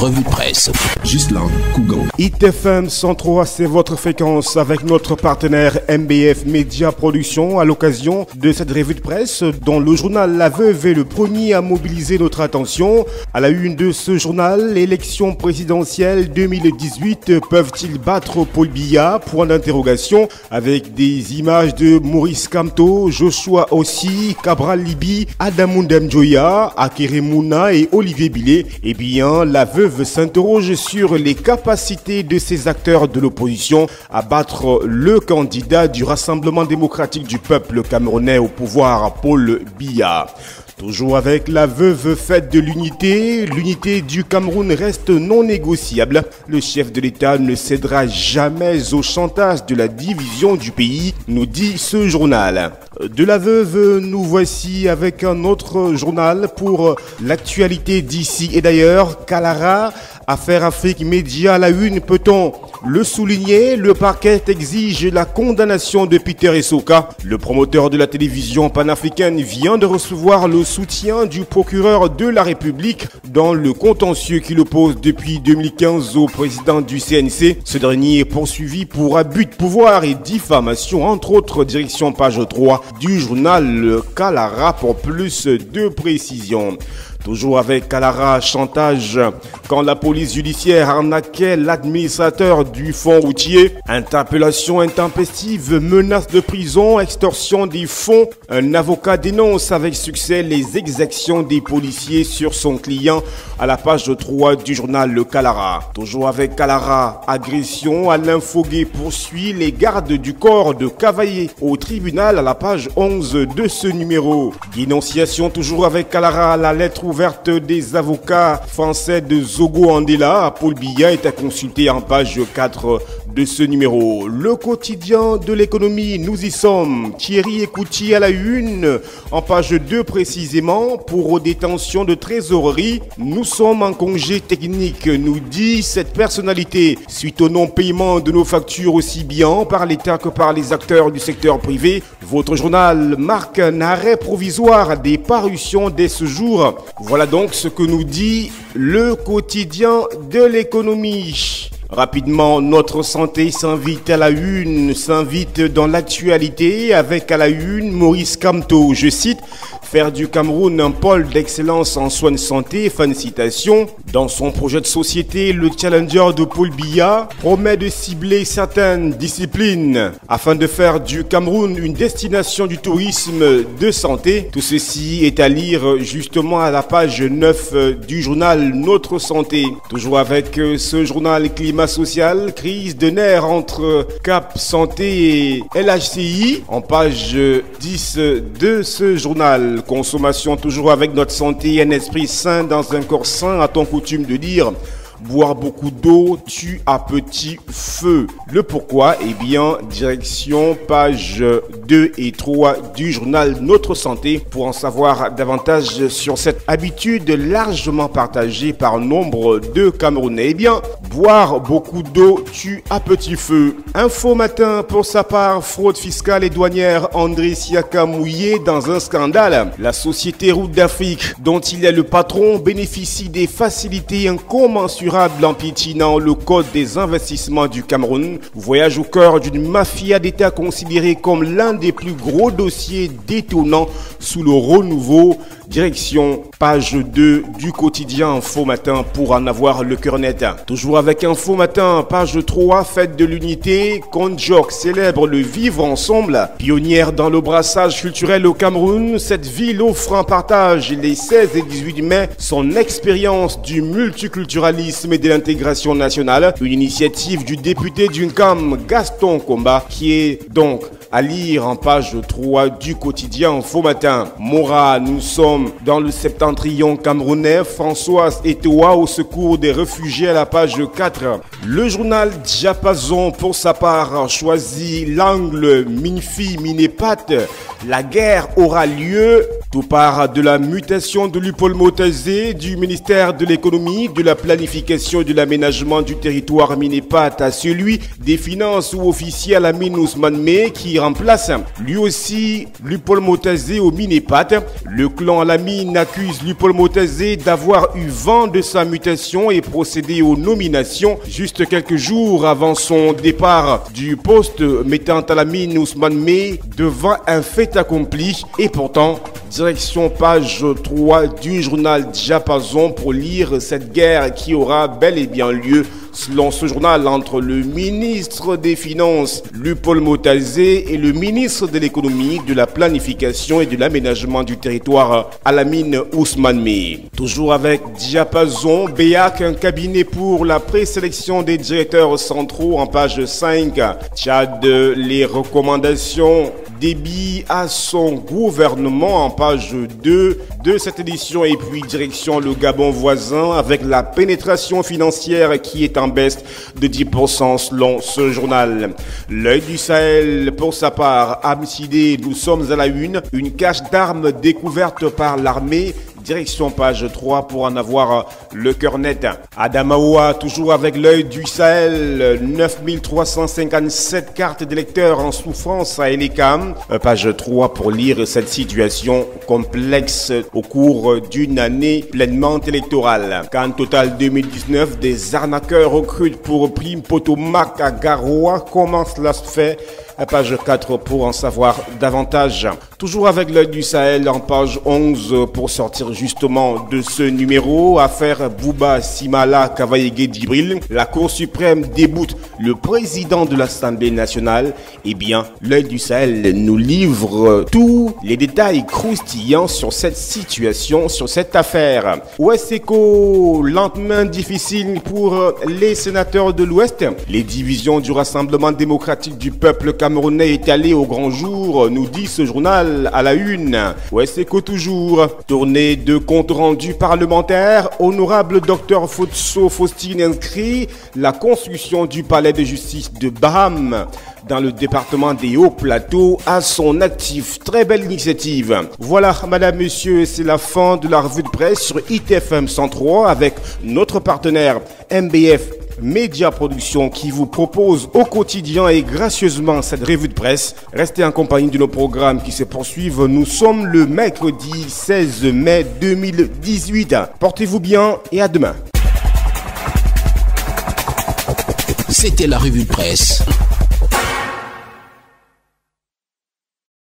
revue de presse. Gislain Kougan. ITFM 103, c'est votre fréquence avec notre partenaire MBF Média Production à l'occasion de cette revue de presse dont le journal La Veuve est le premier à mobiliser notre attention. À la une de ce journal, l'élection présidentielle 2018, peuvent-ils battre Paul Biya? Point d'interrogation avec des images de Maurice Kamto, Joshua Ossi, Cabral Libi, Adamoundem Joya, Akere Mouna et Olivier Billet. Eh bien, La Veuve s'interroge sur les capacités de ces acteurs de l'opposition à battre le candidat du Rassemblement démocratique du peuple camerounais au pouvoir, Paul Biya. Toujours avec La Veuve, fête de l'unité, l'unité du Cameroun reste non négociable. Le chef de l'État ne cédera jamais au chantage de la division du pays, nous dit ce journal. De La Veuve, nous voici avec un autre journal pour l'actualité d'ici et d'ailleurs. Kalara, Affaire Afrique Média à la une, peut-on le souligner? Le parquet exige la condamnation de Peter Essoka. Le promoteur de la télévision panafricaine vient de recevoir le soutien du procureur de la République dans le contentieux qu'il oppose depuis 2015 au président du CNC. Ce dernier est poursuivi pour abus de pouvoir et diffamation, entre autres, direction page 3 du journal Kalara pour plus de précisions. Toujours avec Kalara, chantage quand la police judiciaire arnaquait l'administrateur du fonds routier. Interpellation intempestive, menace de prison, extorsion des fonds. Un avocat dénonce avec succès les exactions des policiers sur son client à la page 3 du journal Le Kalara. Toujours avec Kalara, agression, Alain Foguet poursuit les gardes du corps de Cavaillé au tribunal à la page 11 de ce numéro. Dénonciation toujours avec Kalara, la lettre ouverte des avocats français de Zogo Andela. Paul Biya est à consulter en page 4 de ce numéro. Le quotidien de l'économie, nous y sommes. Thierry Ekouti à la une, en page 2 précisément, pour détention de trésorerie. Nous sommes en congé technique, nous dit cette personnalité, suite au non-paiement de nos factures aussi bien par l'État que par les acteurs du secteur privé. Votre journal marque un arrêt provisoire des parutions dès ce jour. Voilà donc ce que nous dit le quotidien de l'économie. Rapidement, notre santé s'invite à la une, s'invite dans l'actualité avec à la une Maurice Kamto, je cite, faire du Cameroun un pôle d'excellence en soins de santé, fin de citation. Dans son projet de société, le challenger de Paul Biya promet de cibler certaines disciplines afin de faire du Cameroun une destination du tourisme de santé. Tout ceci est à lire justement à la page 9 du journal Notre Santé. Toujours avec ce journal climat social, crise de nerfs entre Cap Santé et LHCI en page 10 de ce journal. Consommation toujours avec notre santé, un esprit sain dans un corps sain, a-t-on coutume de dire. Boire beaucoup d'eau tue à petit feu. Le pourquoi? Eh bien, direction page 2 et 3 du journal Notre Santé pour en savoir davantage sur cette habitude largement partagée par nombre de Camerounais. Eh bien, boire beaucoup d'eau tue à petit feu. Info Matin, pour sa part, fraude fiscale et douanière, André Siaka mouillé dans un scandale. La société Route d'Afrique, dont il est le patron, bénéficie des facilités incommensurables en piétinant le code des investissements du Cameroun. Voyage au cœur d'une mafia d'État considérée comme l'un des plus gros dossiers détonnants sous le renouveau. Direction page 2 du quotidien Info Matin pour en avoir le cœur net. Toujours avec Info Matin, page 3, fête de l'unité. Konjok célèbre le vivre ensemble. Pionnière dans le brassage culturel au Cameroun, cette ville offre en partage les 16 et 18 mai son expérience du multiculturalisme et de l'intégration nationale. Une initiative du député d'UNCAM, Gaston Komba, qui est donc à lire en page 3 du quotidien Info Matin. Mora, nous sommes dans le septentrion camerounais. Françoise Etoa au secours des réfugiés à la page 4. Le journal Diapason, pour sa part, choisit l'angle Minfi Minépat. La guerre aura lieu Tout part de la mutation de Lupaul Motazé du ministère de l'économie, de la planification et de l'aménagement du territoire Minepat à celui des finances ou officier à la mine Ousmane May qui remplace lui aussi Lupaul Motazé au Minepat. Le clan à la mine accuse Lupaul Motazé d'avoir eu vent de sa mutation et procédé aux nominations juste quelques jours avant son départ du poste, mettant à la mine Ousmane May devant un fait accompli. Et pourtant, direction page 3 du journal Diapason pour lire cette guerre qui aura bel et bien lieu selon ce journal entre le ministre des Finances Lupaul Motazé et le ministre de l'économie, de la planification et de l'aménagement du territoire à la mine Ousmane May. Toujours avec Diapason, BEAC, un cabinet pour la présélection des directeurs centraux en page 5. Tchad, les recommandations débit à son gouvernement en page 2 de cette édition. Et puis direction le Gabon voisin avec la pénétration financière qui est en baisse de 10% selon ce journal. L'œil du Sahel pour sa part a décidé, nous sommes à la une cache d'armes découverte par l'armée. Direction page 3 pour en avoir le cœur net. Adamaoua, toujours avec l'œil du Sahel, 9357 cartes d'électeurs en souffrance à Elecam. Page 3 pour lire cette situation complexe au cours d'une année pleinement électorale. Qu'en total 2019, des arnaqueurs recrutent pour prime Potomac à Garoua. Comment cela se fait? Page 4 pour en savoir davantage. Toujours avec l'œil du Sahel en page 11 pour sortir justement de ce numéro. Affaire Bouba Simala Kavayegue Djibril. La Cour suprême déboute le président de l'Assemblée nationale. Eh bien, l'œil du Sahel nous livre tous les détails croustillants sur cette situation, sur cette affaire. Ouesseco, lendemain difficile pour les sénateurs de l'Ouest. Les divisions du Rassemblement démocratique du peuple camerounais étalées au grand jour, nous dit ce journal à la une. Ouesseco toujours. Tournée de compte rendu parlementaire. Honorable Dr Fotso Faustine inscrit la construction du palais de justice de Baham dans le département des Hauts-Plateaux à son actif. Très belle initiative. Voilà, madame, monsieur, c'est la fin de la revue de presse sur ITFM 103 avec notre partenaire MBF Média Production qui vous propose au quotidien et gracieusement cette revue de presse. Restez en compagnie de nos programmes qui se poursuivent. Nous sommes le mercredi 16 mai 2018. Portez-vous bien et à demain. C'était la revue de presse.